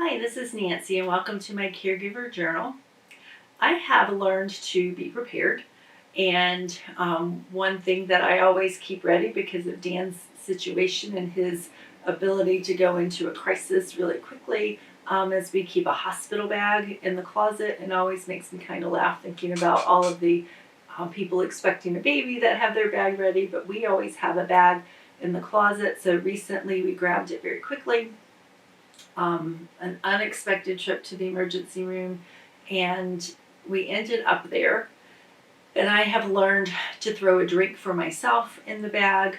Hi, this is Nancy, and welcome to my Caregiver Journal. I have learned to be prepared, and one thing that I always keep ready because of Dan's situation and his ability to go into a crisis really quickly is we keep a hospital bag in the closet, and it always makes me kind of laugh thinking about all of the people expecting a baby that have their bag ready, but we always have a bag in the closet. So recently we grabbed it very quickly. An unexpected trip to the emergency room, and we ended up there. And I have learned to throw a drink for myself in the bag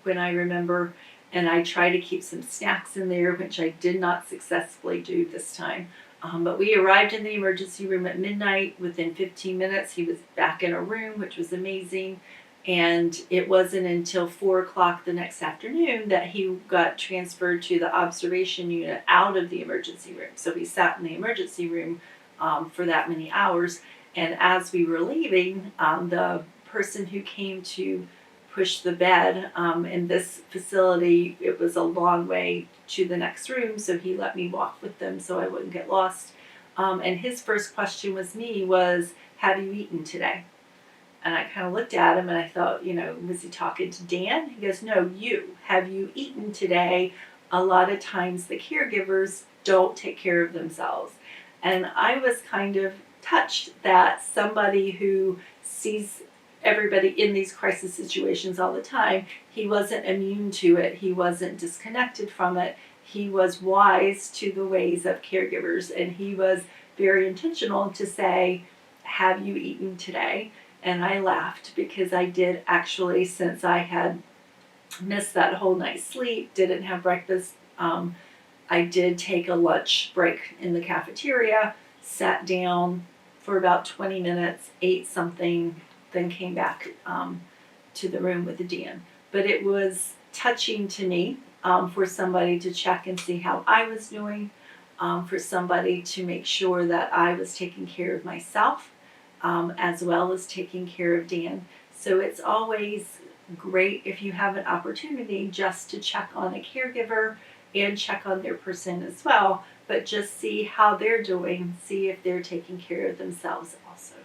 when I remember, and I try to keep some snacks in there, which I did not successfully do this time. But we arrived in the emergency room at midnight. Within 15 minutes, he was back in a room, which was amazing. And it wasn't until 4 o'clock the next afternoon that he got transferred to the observation unit out of the emergency room. So we sat in the emergency room for that many hours. And as we were leaving, the person who came to push the bed in this facility, it was a long way to the next room, so he let me walk with them so I wouldn't get lost. And his first question was, have you eaten today? And I kind of looked at him and I thought, was he talking to Dan? He goes, no, you. Have you eaten today? A lot of times the caregivers don't take care of themselves. And I was kind of touched that somebody who sees everybody in these crisis situations all the time, he wasn't immune to it. He wasn't disconnected from it. He was wise to the ways of caregivers, and he was very intentional to say, have you eaten today? And I laughed because I did actually, since I had missed that whole night's sleep, didn't have breakfast. I did take a lunch break in the cafeteria, sat down for about 20 minutes, ate something, then came back to the room with Dan. But it was touching to me for somebody to check and see how I was doing, for somebody to make sure that I was taking care of myself, as well as taking care of Dan. So it's always great if you have an opportunity just to check on a caregiver and check on their person as well, but just see how they're doing, see if they're taking care of themselves also.